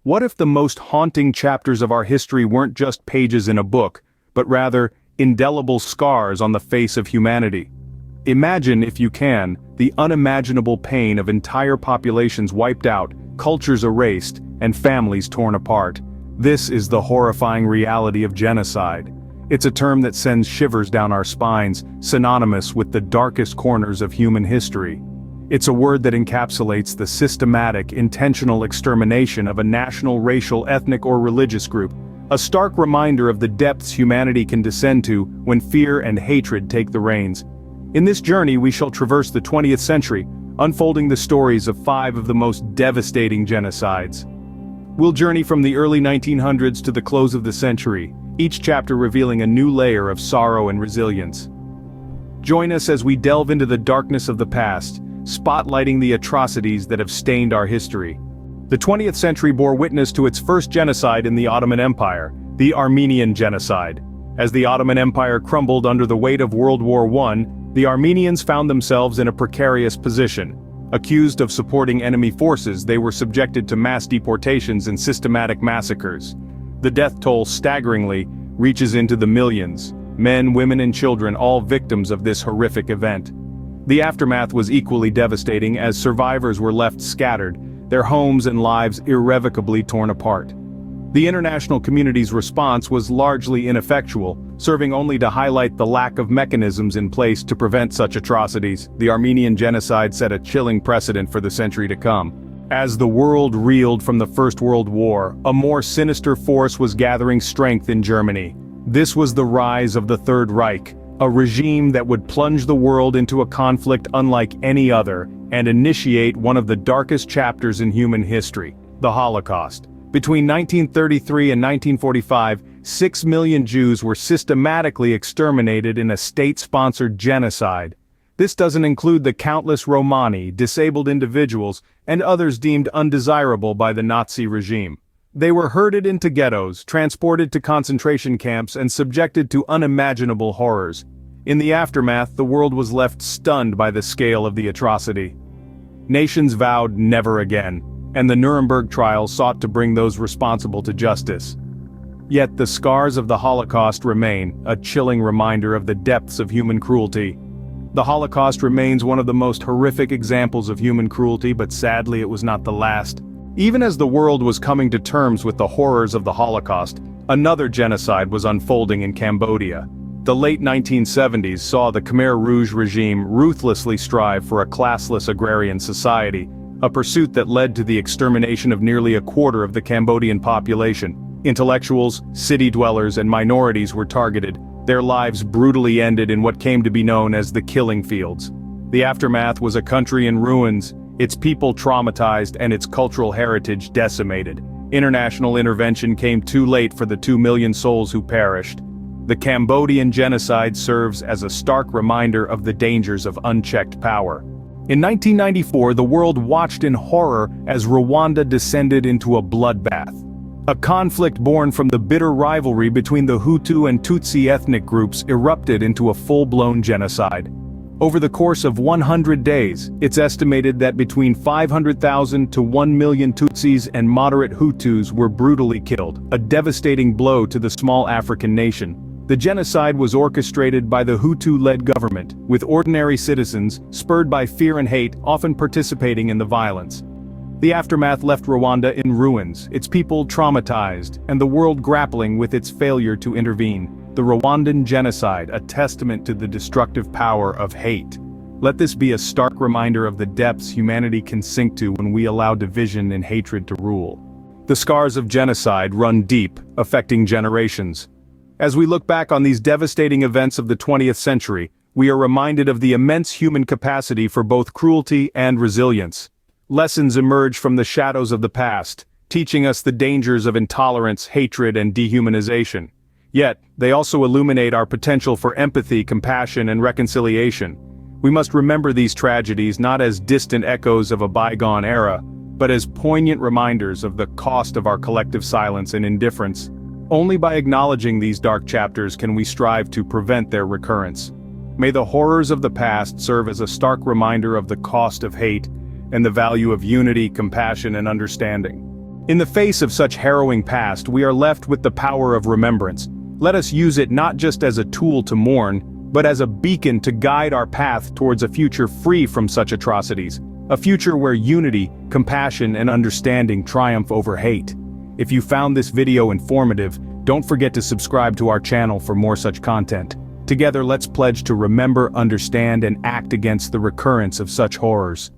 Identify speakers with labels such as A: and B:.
A: What if the most haunting chapters of our history weren't just pages in a book, but rather indelible scars on the face of humanity? Imagine, if you can, the unimaginable pain of entire populations wiped out, cultures erased, and families torn apart. This is the horrifying reality of genocide. It's a term that sends shivers down our spines, synonymous with the darkest corners of human history. It's a word that encapsulates the systematic, intentional extermination of a national, racial, ethnic, or religious group, a stark reminder of the depths humanity can descend to when fear and hatred take the reins. In this journey we shall traverse the 20th century, unfolding the stories of 5 of the most devastating genocides. We'll journey from the early 1900s to the close of the century, each chapter revealing a new layer of sorrow and resilience. Join us as we delve into the darkness of the past, spotlighting the atrocities that have stained our history. The 20th century bore witness to its first genocide in the Ottoman Empire, the Armenian Genocide. As the Ottoman Empire crumbled under the weight of World War I, the Armenians found themselves in a precarious position. Accused of supporting enemy forces, they were subjected to mass deportations and systematic massacres. The death toll staggeringly reaches into the millions, men, women, and children all victims of this horrific event. The aftermath was equally devastating as survivors were left scattered, their homes and lives irrevocably torn apart. The international community's response was largely ineffectual, serving only to highlight the lack of mechanisms in place to prevent such atrocities. The Armenian Genocide set a chilling precedent for the century to come. As the world reeled from the First World War, a more sinister force was gathering strength in Germany. This was the rise of the Third Reich, a regime that would plunge the world into a conflict unlike any other, and initiate one of the darkest chapters in human history, the Holocaust. Between 1933 and 1945, 6 million Jews were systematically exterminated in a state-sponsored genocide. This doesn't include the countless Romani, disabled individuals, and others deemed undesirable by the Nazi regime. They were herded into ghettos, transported to concentration camps, and subjected to unimaginable horrors. In the aftermath, the world was left stunned by the scale of the atrocity. Nations vowed never again, and the Nuremberg trials sought to bring those responsible to justice. Yet the scars of the Holocaust remain, a chilling reminder of the depths of human cruelty. The Holocaust remains one of the most horrific examples of human cruelty, but sadly it was not the last. Even as the world was coming to terms with the horrors of the Holocaust, another genocide was unfolding in Cambodia. The late 1970s saw the Khmer Rouge regime ruthlessly strive for a classless agrarian society, a pursuit that led to the extermination of nearly a quarter of the Cambodian population. Intellectuals, city dwellers, and minorities were targeted, their lives brutally ended in what came to be known as the killing fields. The aftermath was a country in ruins, its people traumatized and its cultural heritage decimated. International intervention came too late for the 2 million souls who perished. The Cambodian genocide serves as a stark reminder of the dangers of unchecked power. In 1994, the world watched in horror as Rwanda descended into a bloodbath. A conflict born from the bitter rivalry between the Hutu and Tutsi ethnic groups erupted into a full-blown genocide. Over the course of 100 days, it's estimated that between 500,000 to 1 million Tutsis and moderate Hutus were brutally killed, a devastating blow to the small African nation. The genocide was orchestrated by the Hutu-led government, with ordinary citizens, spurred by fear and hate, often participating in the violence. The aftermath left Rwanda in ruins, its people traumatized, and the world grappling with its failure to intervene. The Rwandan Genocide, a testament to the destructive power of hate. Let this be a stark reminder of the depths humanity can sink to when we allow division and hatred to rule. The scars of genocide run deep, affecting generations. As we look back on these devastating events of the 20th century, we are reminded of the immense human capacity for both cruelty and resilience. Lessons emerge from the shadows of the past, teaching us the dangers of intolerance, hatred, and dehumanization. Yet, they also illuminate our potential for empathy, compassion, and reconciliation. We must remember these tragedies not as distant echoes of a bygone era, but as poignant reminders of the cost of our collective silence and indifference. Only by acknowledging these dark chapters can we strive to prevent their recurrence. May the horrors of the past serve as a stark reminder of the cost of hate and the value of unity, compassion, and understanding. In the face of such harrowing past, we are left with the power of remembrance. Let us use it not just as a tool to mourn, but as a beacon to guide our path towards a future free from such atrocities. A future where unity, compassion, and understanding triumph over hate. If you found this video informative, don't forget to subscribe to our channel for more such content. Together, let's pledge to remember, understand, and act against the recurrence of such horrors.